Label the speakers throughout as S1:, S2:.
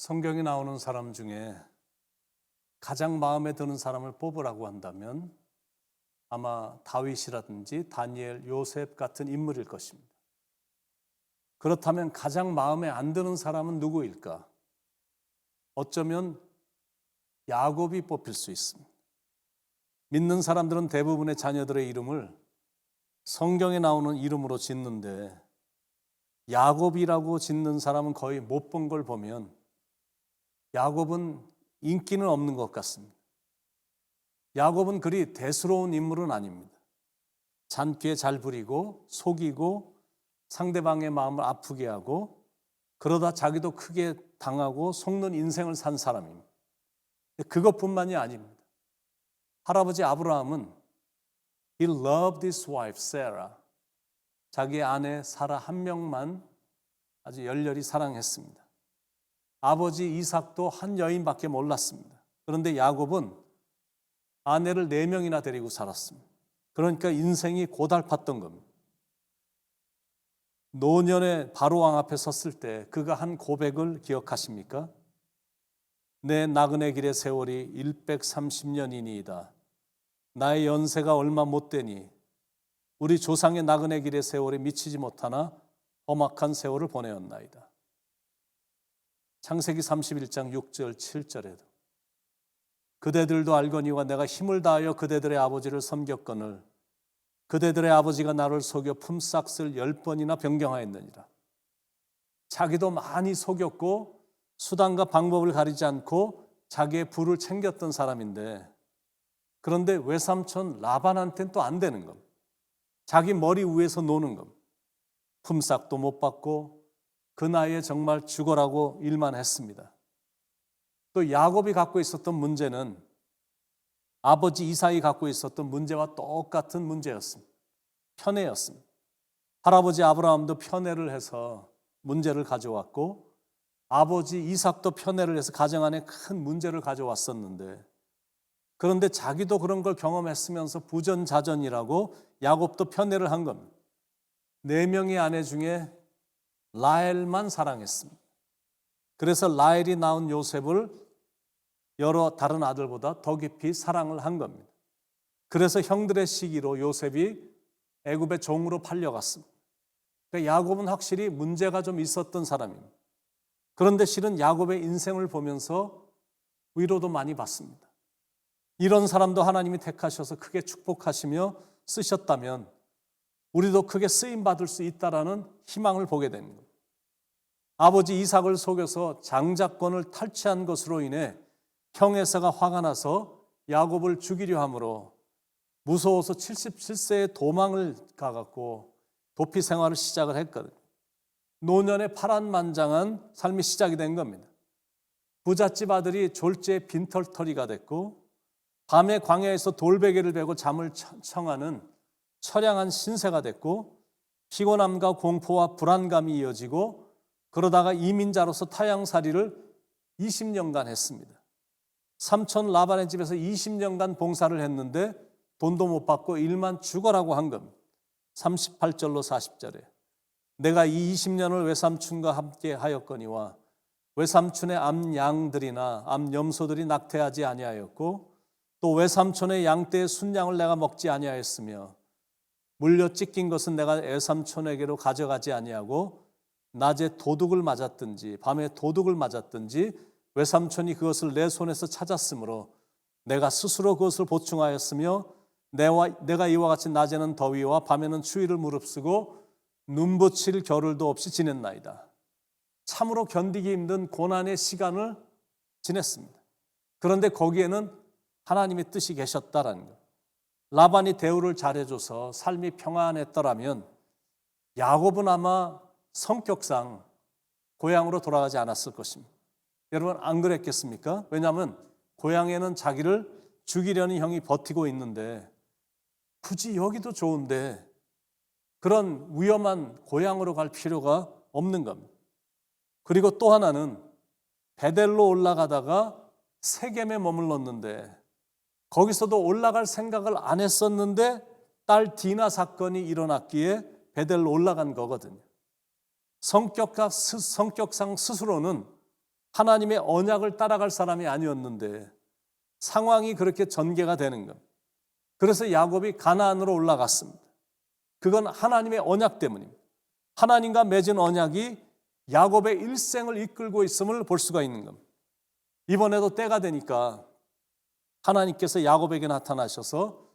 S1: 성경에 나오는 사람 중에 가장 마음에 드는 사람을 뽑으라고 한다면 아마 다윗이라든지 다니엘, 요셉 같은 인물일 것입니다. 그렇다면 가장 마음에 안 드는 사람은 누구일까? 어쩌면 야곱이 뽑힐 수 있습니다. 믿는 사람들은 대부분의 자녀들의 이름을 성경에 나오는 이름으로 짓는데 야곱이라고 짓는 사람은 거의 못 본 걸 보면 야곱은 인기는 없는 것 같습니다. 야곱은 그리 대수로운 인물은 아닙니다. 잔꾀 잘 부리고 속이고 상대방의 마음을 아프게 하고 그러다 자기도 크게 당하고 속는 인생을 산 사람입니다. 그것뿐만이 아닙니다. 할아버지 아브라함은 He loved his wife Sarah. 자기 아내 사라 한 명만 아주 열렬히 사랑했습니다. 아버지 이삭도 한 여인밖에 몰랐습니다. 그런데 야곱은 아내를 4명이나 데리고 살았습니다. 그러니까 인생이 고달팠던 겁니다. 노년의 바로왕 앞에 섰을 때 그가 한 고백을 기억하십니까? 내 나그네 길의 세월이 130년이니이다. 나의 연세가 얼마 못 되니 우리 조상의 나그네 길의 세월에 미치지 못하나 험악한 세월을 보내었나이다. 창세기 31장 6절 7절에도 그대들도 알거니와 내가 힘을 다하여 그대들의 아버지를 섬겼거늘 그대들의 아버지가 나를 속여 품삯을 10번이나 변경하였느니라. 자기도 많이 속였고 수단과 방법을 가리지 않고 자기의 부를 챙겼던 사람인데 그런데 외삼촌 라반한테는 또 안 되는 겁니다. 자기 머리 위에서 노는 겁니다. 품삯도 못 받고 그 나이에 정말 죽어라고 일만 했습니다. 또 야곱이 갖고 있었던 문제는 아버지 이삭이 갖고 있었던 문제와 똑같은 문제였습니다. 편애였습니다. 할아버지 아브라함도 편애를 해서 문제를 가져왔고 아버지 이삭도 편애를 해서 가정 안에 큰 문제를 가져왔었는데 그런데 자기도 그런 걸 경험했으면서 부전자전이라고 야곱도 편애를 한 겁니다. 4명의 아내 중에 라헬만 사랑했습니다. 그래서 라헬이 낳은 요셉을 여러 다른 아들보다 더 깊이 사랑을 한 겁니다. 그래서 형들의 시기로 요셉이 애굽의 종으로 팔려갔습니다. 그러니까 야곱은 확실히 문제가 좀 있었던 사람입니다. 그런데 실은 야곱의 인생을 보면서 위로도 많이 받습니다. 이런 사람도 하나님이 택하셔서 크게 축복하시며 쓰셨다면 우리도 크게 쓰임받을 수 있다라는 희망을 보게 됩니다. 아버지 이삭을 속여서 장자권을 탈취한 것으로 인해 형 에사가 화가 나서 야곱을 죽이려 함으로 무서워서 77세에 도망을 가갖고 도피 생활을 시작을 했거든요. 노년에 파란만장한 삶이 시작이 된 겁니다. 부잣집 아들이 졸지에 빈털터리가 됐고 밤에 광야에서 돌베개를 베고 잠을 청하는 처량한 신세가 됐고 피곤함과 공포와 불안감이 이어지고 그러다가 이민자로서 타향살이를 20년간 했습니다. 삼촌 라반의 집에서 20년간 봉사를 했는데 돈도 못 받고 일만 죽어라고 한 겁니다. 38절로 40절에 내가 이 20년을 외삼촌과 함께 하였거니와 외삼촌의 암양들이나 암염소들이 낙태하지 아니하였고 또 외삼촌의 양떼의 순양을 내가 먹지 아니하였으며 물려 찢긴 것은 내가 외삼촌에게로 가져가지 아니하고 낮에 도둑을 맞았든지 밤에 도둑을 맞았든지 외삼촌이 그것을 내 손에서 찾았으므로 내가 스스로 그것을 보충하였으며 내가 이와 같이 낮에는 더위와 밤에는 추위를 무릅쓰고 눈붙일 겨를도 없이 지냈나이다. 참으로 견디기 힘든 고난의 시간을 지냈습니다. 그런데 거기에는 하나님의 뜻이 계셨다라는 것. 라반이 대우를 잘해줘서 삶이 평안했더라면 야곱은 아마 성격상 고향으로 돌아가지 않았을 것입니다. 여러분 안 그랬겠습니까? 왜냐하면 고향에는 자기를 죽이려는 형이 버티고 있는데 굳이 여기도 좋은데 그런 위험한 고향으로 갈 필요가 없는 겁니다. 그리고 또 하나는 베델로 올라가다가 세겜에 머물렀는데 거기서도 올라갈 생각을 안 했었는데 딸 디나 사건이 일어났기에 베델로 올라간 거거든요. 성격상 스스로는 하나님의 언약을 따라갈 사람이 아니었는데 상황이 그렇게 전개가 되는 것. 그래서 야곱이 가나안으로 올라갔습니다. 그건 하나님의 언약 때문입니다. 하나님과 맺은 언약이 야곱의 일생을 이끌고 있음을 볼 수가 있는 겁니다. 이번에도 때가 되니까 하나님께서 야곱에게 나타나셔서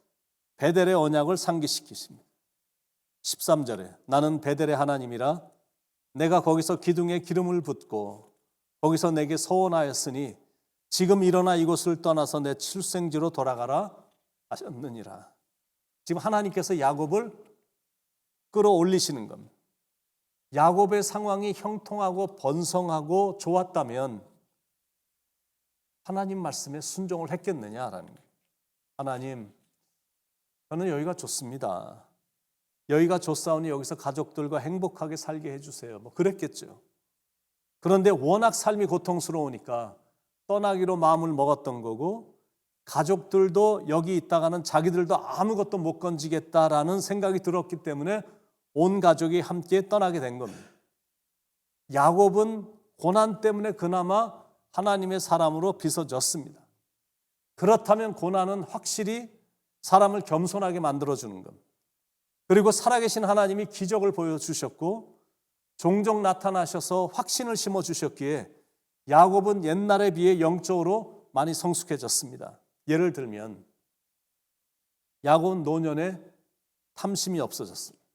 S1: 베델의 언약을 상기시키십니다. 13절에 나는 베델의 하나님이라 내가 거기서 기둥에 기름을 붓고 거기서 내게 서원하였으니 지금 일어나 이곳을 떠나서 내 출생지로 돌아가라 하셨느니라. 지금 하나님께서 야곱을 끌어올리시는 겁니다. 야곱의 상황이 형통하고 번성하고 좋았다면 하나님 말씀에 순종을 했겠느냐라는 거예요. 하나님, 저는 여기가 좋습니다. 여기가 좋사오니 여기서 가족들과 행복하게 살게 해주세요. 뭐 그랬겠죠. 그런데 워낙 삶이 고통스러우니까 떠나기로 마음을 먹었던 거고 가족들도 여기 있다가는 자기들도 아무것도 못 건지겠다라는 생각이 들었기 때문에 온 가족이 함께 떠나게 된 겁니다. 야곱은 고난 때문에 그나마 하나님의 사람으로 빚어졌습니다. 그렇다면 고난은 확실히 사람을 겸손하게 만들어주는 겁니다. 그리고 살아계신 하나님이 기적을 보여주셨고 종종 나타나셔서 확신을 심어주셨기에 야곱은 옛날에 비해 영적으로 많이 성숙해졌습니다. 예를 들면 야곱은 노년에 탐심이 없어졌습니다.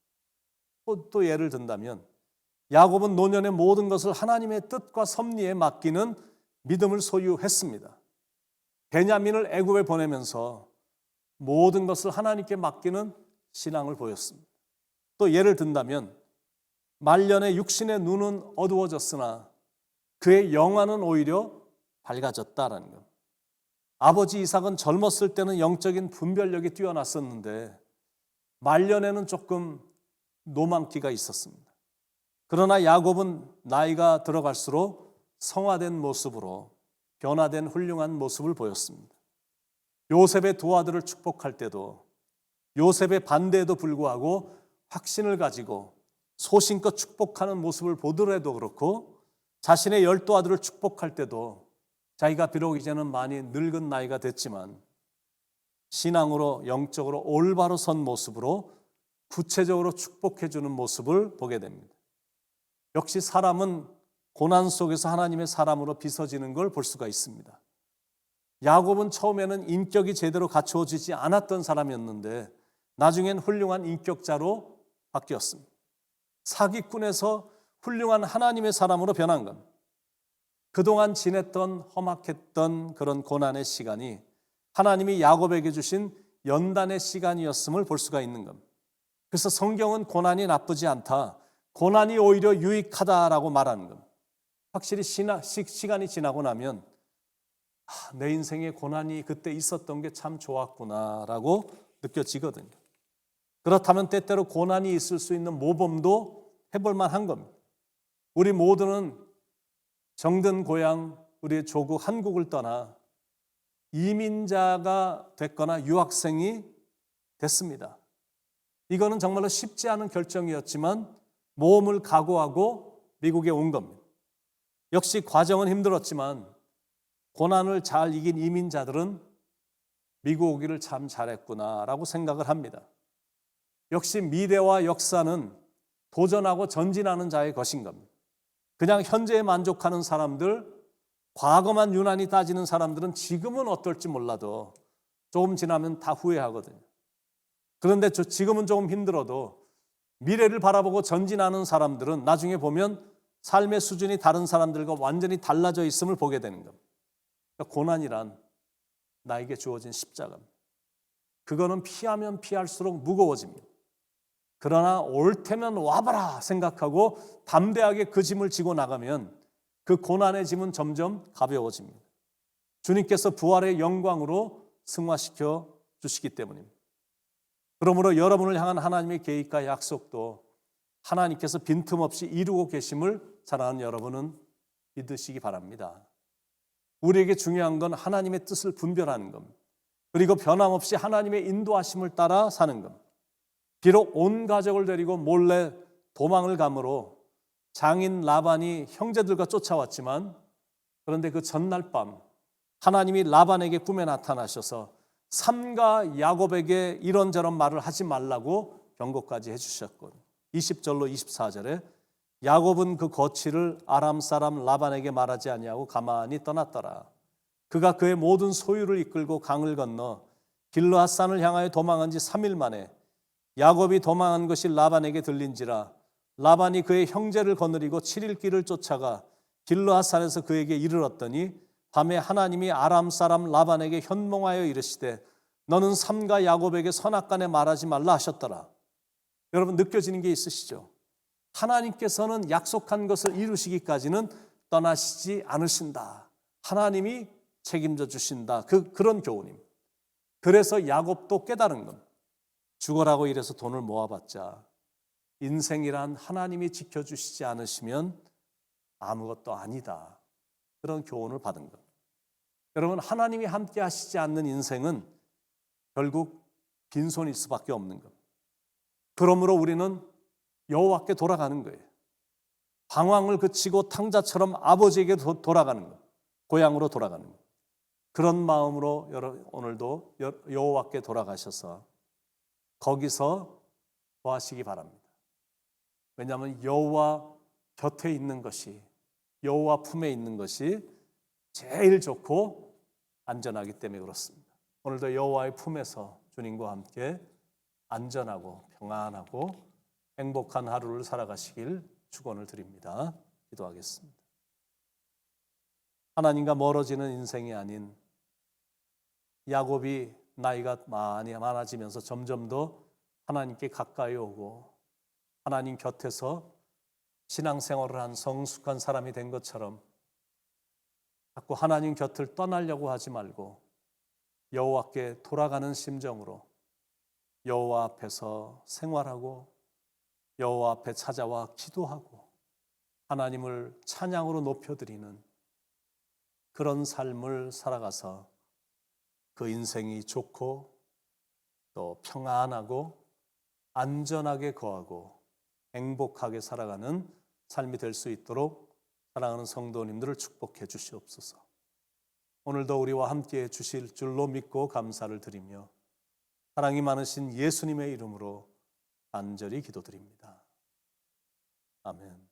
S1: 또 예를 든다면 야곱은 노년의 모든 것을 하나님의 뜻과 섭리에 맡기는 믿음을 소유했습니다. 베냐민을 애굽에 보내면서 모든 것을 하나님께 맡기는 신앙을 보였습니다. 또 예를 든다면 말년에 육신의 눈은 어두워졌으나 그의 영안은 오히려 밝아졌다라는 것. 아버지 이삭은 젊었을 때는 영적인 분별력이 뛰어났었는데 말년에는 조금 노망기가 있었습니다. 그러나 야곱은 나이가 들어갈수록 성화된 모습으로 변화된 훌륭한 모습을 보였습니다. 요셉의 두 아들을 축복할 때도 요셉의 반대에도 불구하고 확신을 가지고 소신껏 축복하는 모습을 보더라도 그렇고 자신의 12 아들을 축복할 때도 자기가 비록 이제는 많이 늙은 나이가 됐지만 신앙으로 영적으로 올바로 선 모습으로 구체적으로 축복해 주는 모습을 보게 됩니다. 역시 사람은 고난 속에서 하나님의 사람으로 빚어지는 걸 볼 수가 있습니다. 야곱은 처음에는 인격이 제대로 갖추어지지 않았던 사람이었는데 나중엔 훌륭한 인격자로 바뀌었습니다. 사기꾼에서 훌륭한 하나님의 사람으로 변한 겁니다. 그동안 지냈던 험악했던 그런 고난의 시간이 하나님이 야곱에게 주신 연단의 시간이었음을 볼 수가 있는 겁니다. 그래서 성경은 고난이 나쁘지 않다, 고난이 오히려 유익하다라고 말하는 겁니다. 확실히 시간이 지나고 나면 내 인생에 고난이 그때 있었던 게 참 좋았구나라고 느껴지거든요. 그렇다면 때때로 고난이 있을 수 있는 모범도 해볼 만한 겁니다. 우리 모두는 정든 고향 우리의 조국 한국을 떠나 이민자가 됐거나 유학생이 됐습니다. 이거는 정말로 쉽지 않은 결정이었지만 모험을 각오하고 미국에 온 겁니다. 역시 과정은 힘들었지만 고난을 잘 이긴 이민자들은 미국 오기를 참 잘했구나라고 생각을 합니다. 역시 미래와 역사는 도전하고 전진하는 자의 것인 겁니다. 그냥 현재에 만족하는 사람들, 과거만 유난히 따지는 사람들은 지금은 어떨지 몰라도 조금 지나면 다 후회하거든요. 그런데 지금은 조금 힘들어도 미래를 바라보고 전진하는 사람들은 나중에 보면 삶의 수준이 다른 사람들과 완전히 달라져 있음을 보게 되는 겁니다. 그러니까 고난이란 나에게 주어진 십자가입니다. 그거는 피하면 피할수록 무거워집니다. 그러나 올 테면 와봐라 생각하고 담대하게 그 짐을 지고 나가면 그 고난의 짐은 점점 가벼워집니다. 주님께서 부활의 영광으로 승화시켜 주시기 때문입니다. 그러므로 여러분을 향한 하나님의 계획과 약속도 하나님께서 빈틈없이 이루고 계심을 사랑하는 여러분은 믿으시기 바랍니다. 우리에게 중요한 건 하나님의 뜻을 분별하는 겁니다. 그리고 변함없이 하나님의 인도하심을 따라 사는 겁니다. 비록 온 가족을 데리고 몰래 도망을 감으로 장인 라반이 형제들과 쫓아왔지만 그런데 그 전날 밤 하나님이 라반에게 꿈에 나타나셔서 삼가 야곱에게 이런저런 말을 하지 말라고 경고까지 해주셨거든요. 20절로 24절에 야곱은 그 거취를 아람 사람 라반에게 말하지 아니하고 가만히 떠났더라. 그가 그의 모든 소유를 이끌고 강을 건너 길르앗산을 향하여 도망한 지 3일 만에 야곱이 도망한 것이 라반에게 들린지라 라반이 그의 형제를 거느리고 7일 길을 쫓아가 길르앗산에서 그에게 이르렀더니 밤에 하나님이 아람 사람 라반에게 현몽하여 이르시되 너는 삼가 야곱에게 선악간에 말하지 말라 하셨더라. 여러분 느껴지는 게 있으시죠? 하나님께서는 약속한 것을 이루시기까지는 떠나시지 않으신다. 하나님이 책임져 주신다. 그런 교훈입니다. 그래서 야곱도 깨달은 건 죽어라고 이래서 돈을 모아봤자 인생이란 하나님이 지켜주시지 않으시면 아무것도 아니다. 그런 교훈을 받은 것. 여러분 하나님이 함께 하시지 않는 인생은 결국 빈손일 수밖에 없는 것. 그러므로 우리는 여호와께 돌아가는 거예요. 방황을 그치고 탕자처럼 아버지에게 돌아가는 것. 고향으로 돌아가는 것. 그런 마음으로 오늘도 여호와께 돌아가셔서 거기서 거하시기 바랍니다. 왜냐하면 여호와 곁에 있는 것이 여호와 품에 있는 것이 제일 좋고 안전하기 때문에 그렇습니다. 오늘도 여호와의 품에서 주님과 함께 안전하고 평안하고 행복한 하루를 살아가시길 축원을 드립니다. 기도하겠습니다. 하나님과 멀어지는 인생이 아닌 야곱이 나이가 많이 많아지면서 점점 더 하나님께 가까이 오고 하나님 곁에서 신앙생활을 한 성숙한 사람이 된 것처럼 자꾸 하나님 곁을 떠나려고 하지 말고 여호와께 돌아가는 심정으로 여호와 앞에서 생활하고 여호와 앞에 찾아와 기도하고 하나님을 찬양으로 높여드리는 그런 삶을 살아가서 그 인생이 좋고 또 평안하고 안전하게 거하고 행복하게 살아가는 삶이 될 수 있도록 사랑하는 성도님들을 축복해 주시옵소서. 오늘도 우리와 함께해 주실 줄로 믿고 감사를 드리며 사랑이 많으신 예수님의 이름으로 간절히 기도드립니다. 아멘.